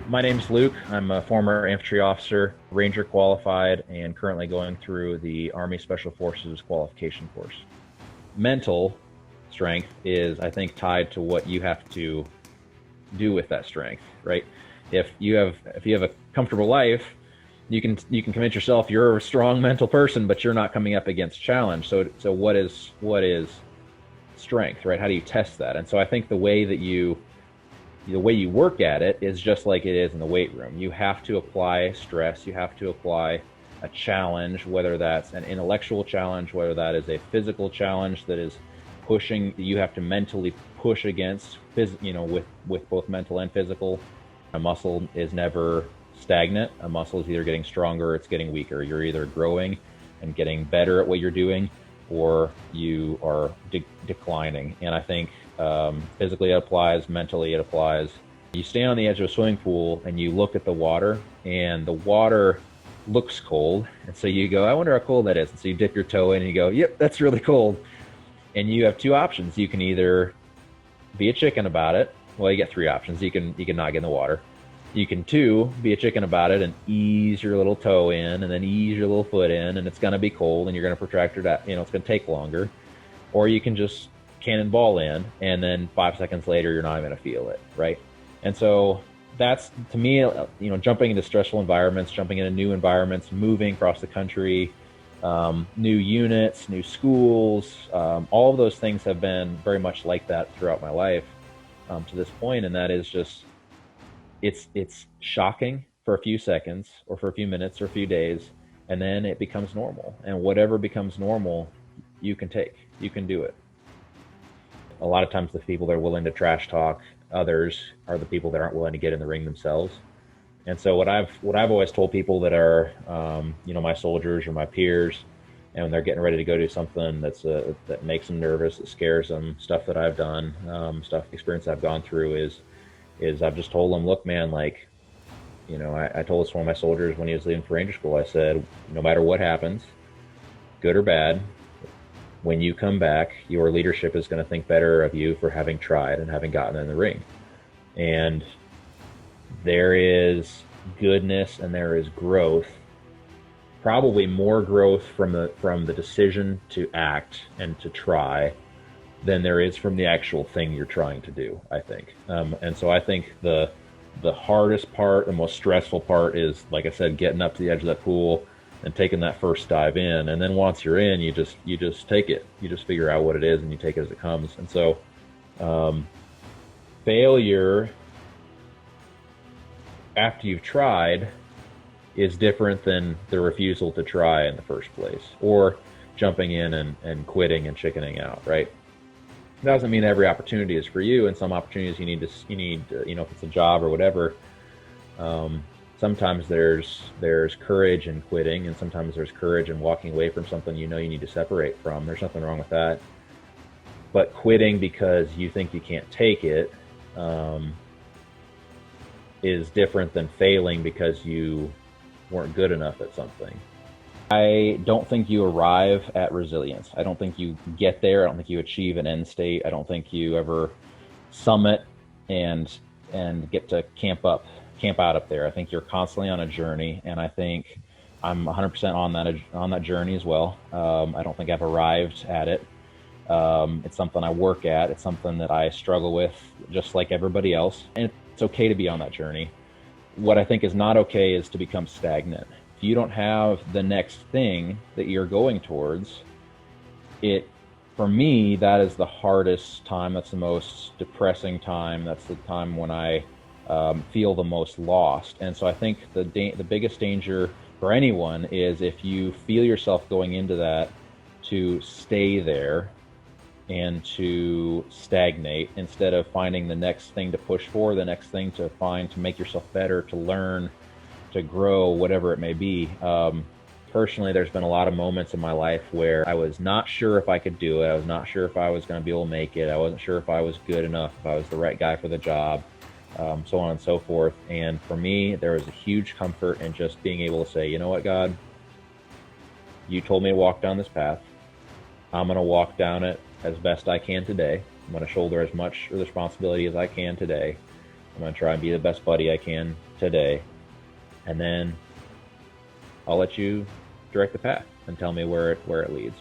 My name's Luke. I'm a former infantry officer, Ranger qualified, and currently going through the Army Special Forces qualification course. Mental strength is, I think, tied to what you have to do with that strength, right? If you have a comfortable life, you can convince yourself you're a strong mental person, but you're not coming up against challenge. So what is strength, right? How do you test that? And so I think the way you work at it is just like it is in the weight room. You have to apply stress. You have to apply a challenge, whether that's an intellectual challenge, whether that is a physical challenge that is pushing. You have to mentally push against, with both mental and physical. A muscle is never stagnant. A muscle is either getting stronger or it's getting weaker. You're either growing and getting better at what you're doing, or you are declining. And I think physically it applies, mentally it applies. You stand on the edge of a swimming pool and you look at the water, and the water looks cold. And so you go, I wonder how cold that is. And so you dip your toe in and you go, yep, that's really cold. And you have two options. You can either be a chicken about it. Well, you get three options. You can not get in the water. You can, two, be a chicken about it and ease your little toe in and then ease your little foot in, and it's going to be cold and you're going to protract it out. It's going to take longer. Or you can just cannonball in, and then 5 seconds later, you're not even going to feel it, right? And so that's, to me, jumping into stressful environments, jumping into new environments, moving across the country, new units, new schools, all of those things have been very much like that throughout my life to this point. And that is just, it's shocking for a few seconds or for a few minutes or a few days, and then it becomes normal. And whatever becomes normal, you can do it. A lot of times the people that are willing to trash talk others are the people that aren't willing to get in the ring themselves. And so what I've always told people that are, my soldiers or my peers, and when they're getting ready to go do something that makes them nervous, that scares them, stuff that I've done, experience I've gone through is I've just told them, look, man, I told this to one of my soldiers when he was leaving for Ranger School. I said, no matter what happens, good or bad, when you come back, your leadership is going to think better of you for having tried and having gotten in the ring. And there is goodness and there is growth, probably more growth from the decision to act and to try than there is from the actual thing you're trying to do, I think. And so I think the hardest part, the most stressful part is, like I said, getting up to the edge of that pool and taking that first dive in. And then once you're in, you just take it. You just figure out what it is and you take it as it comes. And so failure after you've tried is different than the refusal to try in the first place, or jumping in and quitting and chickening out, right? It doesn't mean every opportunity is for you, and some opportunities you need, if it's a job or whatever, sometimes there's courage in quitting, and sometimes there's courage in walking away from something you need to separate from. There's nothing wrong with that. But quitting because you think you can't take it is different than failing because you weren't good enough at something. I don't think you arrive at resilience. I don't think you get there. I don't think you achieve an end state. I don't think you ever summit and get to camp out up there. I think you're constantly on a journey, and I think I'm 100% on that journey as well. I don't think I've arrived at it. It's something I work at. It's something that I struggle with just like everybody else, and it's okay to be on that journey. What I think is not okay is to become stagnant. If you don't have the next thing that you're going towards, for me, that is the hardest time. That's the most depressing time. That's the time when I feel the most lost. And so I think the biggest danger for anyone is if you feel yourself going into that, to stay there and to stagnate instead of finding the next thing to push for, the next thing to find to make yourself better, to learn, to grow, whatever it may be. Personally, there's been a lot of moments in my life where I was not sure if I could do it. I was not sure if I was going to be able to make it. I wasn't sure if I was good enough, if I was the right guy for the job, so on and so forth. And for me, there was a huge comfort in just being able to say, you know what, God, you told me to walk down this path. I'm going to walk down it as best I can today. I'm going to shoulder as much responsibility as I can today. I'm going to try and be the best buddy I can today. And then I'll let you direct the path and tell me where it leads.